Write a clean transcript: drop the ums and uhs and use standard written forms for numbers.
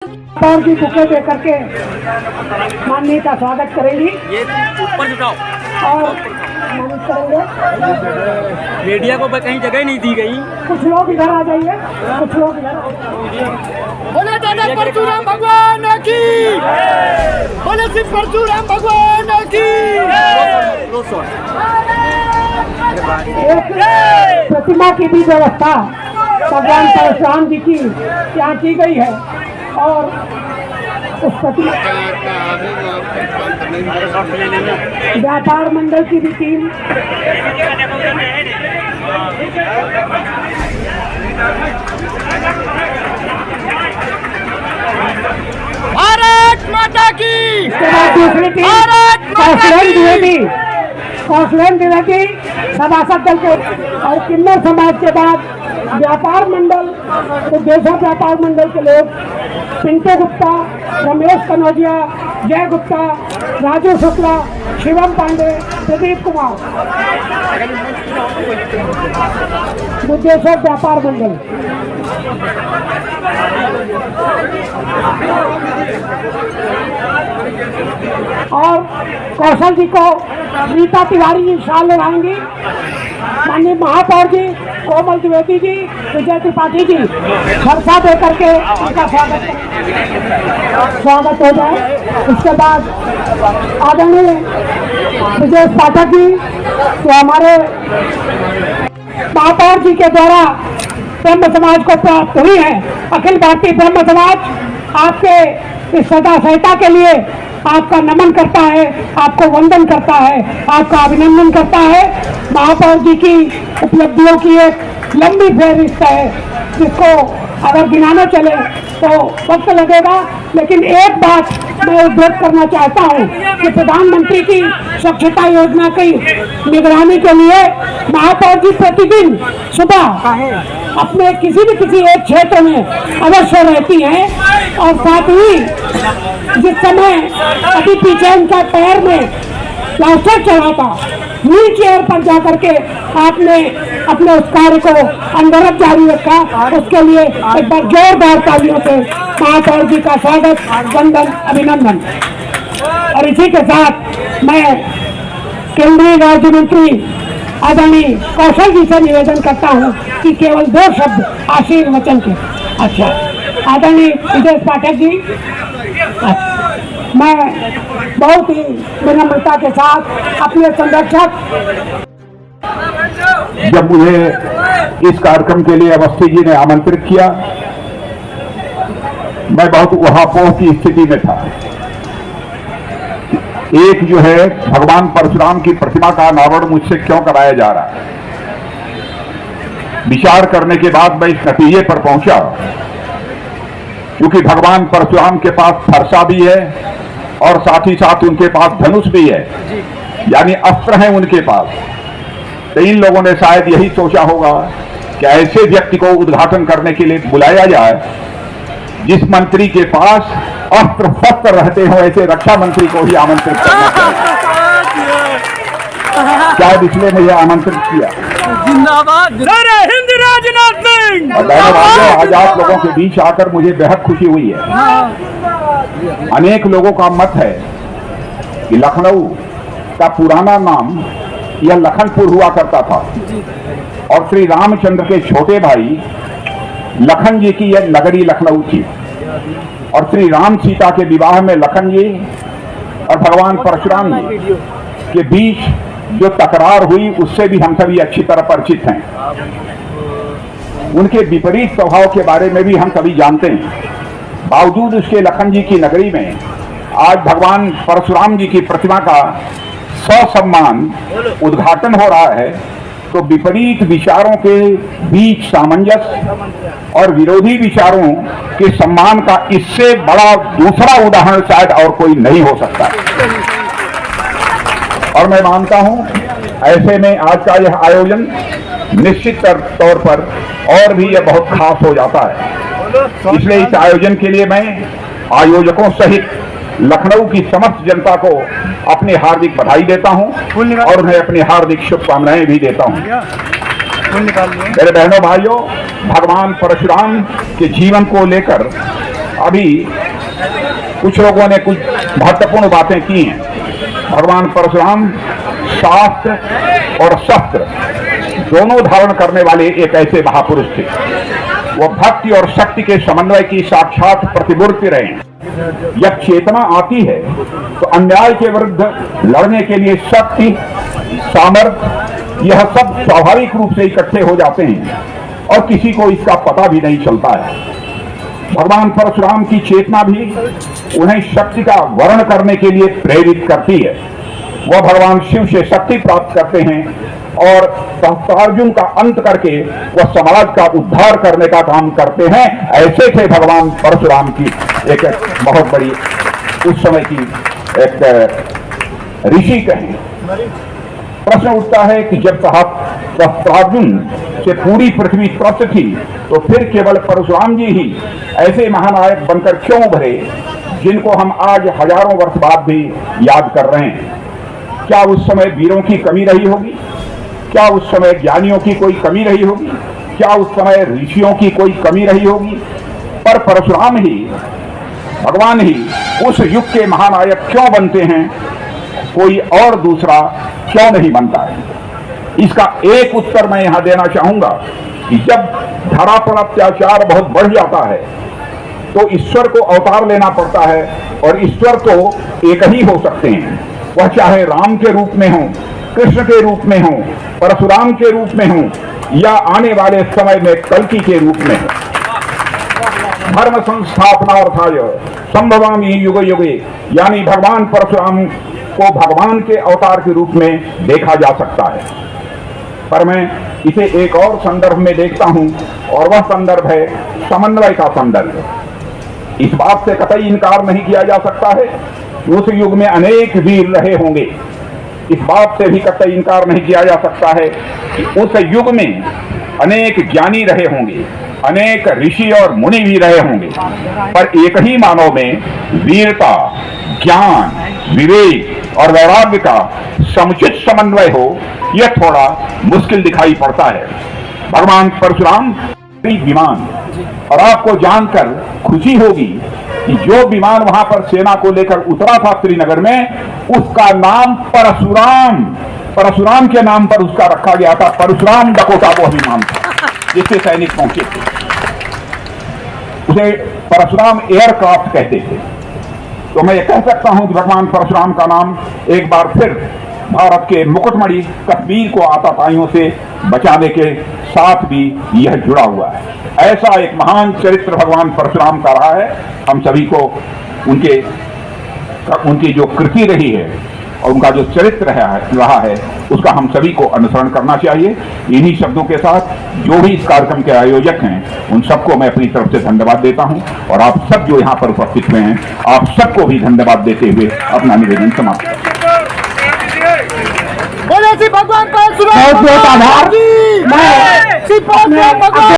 और की बुके दे करके माननीय का स्वागत करेंगी। ये ऊपर उठाओ और माननीय करेंगे। मीडिया को कहीं जगह नहीं दी गई। कुछ लोग इधर आ जाइए, कुछ लोग इधर आ जाइए। बोले दादा परशुराम भगवान की, बोले श्री परशुराम भगवान की। एक प्रतिमा की भी व्यवस्था भगवान परशुराम जी की यहाँ की गई है और उस प्रतिमा व्यापार मंडल की भी टीम भारत माता की। इसके बाद दूसरी टीम कौशलेन द्विवेदी सभासद दल के और किन्नर समाज के बाद व्यापार मंडल देशा व्यापार मंडल के लोग पिंटू गुप्ता, रमेश कनौजिया, जय गुप्ता, राजू शुक्ला, शिवम पांडे, प्रदीप कुमार, बुद्धेश्वर व्यापार मंडल। और कौशल जी को रीता तिवारी जी शाल लगाएंगी। माननीय महापौर जी कोमल द्विवेदी जी, विजय त्रिपाठी जी खर्चा दे करके उनका स्वागत हो जाए। उसके बाद आदरणीय विजय पाठक जी तो हमारे महापौर जी के द्वारा ब्रह्म समाज को प्राप्त हुई है। अखिल भारतीय ब्रह्म समाज आपके इस सदा सहायता के लिए आपका नमन करता है, आपको वंदन करता है, आपका अभिनंदन करता है। महापौर जी की उपलब्धियों की एक लंबी फहरिस्त है जिसको अगर गिनाना चले तो वक्त लगेगा, लेकिन एक बात मैं उद्धृत करना चाहता हूँ कि प्रधानमंत्री की स्वच्छता योजना की निगरानी के लिए महापौर जी प्रतिदिन सुबह अपने किसी एक क्षेत्र में अवश्य रहती हैं और साथ ही जिस समय अभी पीछे उनका पैर में प्लास्टर चढ़ा था, व्हील चेयर पर जाकर के आपने अपने उस कार्य को अनवरत जारी रखा। उसके लिए एक बार जोरदार तालियों से महापौर जी का स्वागत, वंदन, अभिनंदन। और इसी के साथ मैं केंद्रीय राज्य मंत्री आदरणीय कौशल जी से निवेदन करता हूं कि केवल 2 शब्द आशीर्वचन के। अच्छा, आदरणीय विजय पाठक जी, मैं बहुत ही विनम्रता के साथ अपने संरक्षक। जब मुझे इस कार्यक्रम के लिए अवस्थी जी ने आमंत्रित किया, मैं बहुत उहापोह की स्थिति में था। एक जो है भगवान परशुराम की प्रतिमा का अनावरण मुझसे क्यों कराया जा रहा है। विचार करने के बाद मैं इस नतीजे पर पहुंचा क्योंकि भगवान परशुराम के पास फरसा भी है और साथ ही साथ उनके पास धनुष भी है, यानी अस्त्र हैं उनके पास। तो इन लोगों ने शायद यही सोचा होगा कि ऐसे व्यक्ति को उद्घाटन करने के लिए बुलाया जाए जिस मंत्री के पास अस्त्र शस्त्र रहते हो, ऐसे रक्षा मंत्री को ही आमंत्रित करना चाहिए। शायद इसलिए मुझे आमंत्रित किया। जिंदाबाद जय हिंद राजनाथ सिंह। आज आप लोगों के बीच आकर मुझे बेहद खुशी हुई है। अनेक लोगों का मत है कि लखनऊ का पुराना नाम यह लखनपुर हुआ करता था और श्री रामचंद्र के छोटे भाई लखन जी की यह नगरी लखनऊ थी और श्री राम सीता के विवाह में लखन जी और भगवान परशुराम जी के बीच जो तकरार हुई उससे भी हम सभी अच्छी तरह परिचित हैं। उनके विपरीत स्वभाव के बारे में भी हम सभी जानते हैं। बावजूद उसके लखन जी की नगरी में आज भगवान परशुराम जी की प्रतिमा का ससम्मान उद्घाटन हो रहा है, तो विपरीत विचारों के बीच सामंजस्य और विरोधी विचारों के सम्मान का इससे बड़ा दूसरा उदाहरण शायद और कोई नहीं हो सकता। और मैं मानता हूं ऐसे में आज का यह आयोजन निश्चित तौर पर और भी यह बहुत खास हो जाता है। इसलिए इस आयोजन के लिए मैं आयोजकों सहित लखनऊ की समस्त जनता को अपनी हार्दिक बधाई देता हूं और उन्हें अपनी हार्दिक शुभकामनाएं भी देता हूं। मेरे बहनों भाइयों, भगवान परशुराम के जीवन को लेकर अभी कुछ लोगों ने कुछ महत्वपूर्ण बातें की हैं। भगवान परशुराम शास्त्र और शस्त्र दोनों धारण करने वाले एक ऐसे महापुरुष थे। वो भक्ति और शक्ति के समन्वय की साक्षात प्रतिमूर्ति रहे हैं। जब चेतना आती है तो अन्याय के विरुद्ध लड़ने के लिए शक्ति, सामर्थ्य, यह सब स्वाभाविक रूप से इकट्ठे हो जाते हैं और किसी को इसका पता भी नहीं चलता है। भगवान परशुराम की चेतना भी उन्हें शक्ति का वर्ण करने के लिए प्रेरित करती है। वह भगवान शिव से शक्ति प्राप्त करते हैं और सहस्त्रार्जुन का अंत करके वह समाज का उद्धार करने का काम करते हैं। ऐसे थे भगवान परशुराम की एक बहुत बड़ी उस समय की एक ऋषि कहें। प्रश्न उठता है कि जब सहस्त्रार्जुन से पूरी पृथ्वी त्रस्त थी तो फिर केवल परशुराम जी ही ऐसे महानायक बनकर क्यों उभरे जिनको हम आज हजारों वर्ष बाद भी याद कर रहे हैं? क्या उस समय वीरों की कमी रही होगी? क्या उस समय ज्ञानियों की कोई कमी रही होगी? क्या उस समय ऋषियों की कोई कमी रही होगी? पर परशुराम ही, भगवान ही उस युग के महानायक क्यों बनते हैं? कोई और दूसरा क्यों नहीं बनता है? इसका एक उत्तर मैं यहां देना चाहूंगा कि जब धरा पर अत्याचार बहुत बढ़ जाता है तो ईश्वर को अवतार लेना पड़ता है और ईश्वर तो एक ही हो सकते हैं। वह चाहे राम के रूप में हो, कृष्ण के रूप में हो, परशुराम के रूप में हो या आने वाले समय में कल्कि के रूप में हो। धर्म संस्थापनार्थाय संभवामि युगे युगे, यानी भगवान परशुराम को भगवान के अवतार के रूप में देखा जा सकता है। पर मैं इसे एक और संदर्भ में देखता हूं और वह संदर्भ है समन्वय का संदर्भ। इस बात से कतई इनकार नहीं किया जा सकता है कि उस युग में अनेक वीर रहे होंगे। इस बात से भी कतई इनकार नहीं किया जा सकता है कि उस युग में अनेक ज्ञानी रहे होंगे, अनेक ऋषि और मुनि भी रहे होंगे। पर एक ही मानव में वीरता, ज्ञान, विवेक और वैराग्य का समुचित समन्वय हो, यह थोड़ा मुश्किल दिखाई पड़ता है। भगवान परशुराम विमान, और आपको जानकर खुशी होगी कि जो विमान वहां पर सेना को लेकर उतरा था श्रीनगर में, उसका नाम परशुराम के नाम पर उसका रखा गया था। परशुराम डकोटा वो विमान था जिससे सैनिक पहुंचे थे। उसे परशुराम एयरक्राफ्ट कहते थे। तो मैं ये कह सकता हूं कि भगवान परशुराम का नाम एक बार फिर भारत के मुकुटमणि कश्मीर को आतताइयों से बचाने के साथ भी यह जुड़ा हुआ है। ऐसा एक महान चरित्र भगवान परशुराम का रहा है। हम सभी को उनकी जो कृति रही है और उनका जो चरित्र रहा है उसका हम सभी को अनुसरण करना चाहिए। इन्हीं शब्दों के साथ जो भी इस कार्यक्रम के आयोजक हैं उन सबको मैं अपनी तरफ से धन्यवाद देता हूं और आप सब जो यहाँ पर उपस्थित हुए हैं आप सबको भी धन्यवाद देते हुए अपना निवेदन समाप्त करता हूं। बोले श्री भगवान परशुराम बहुत बहुत आभार। श्री परशुराम भगवान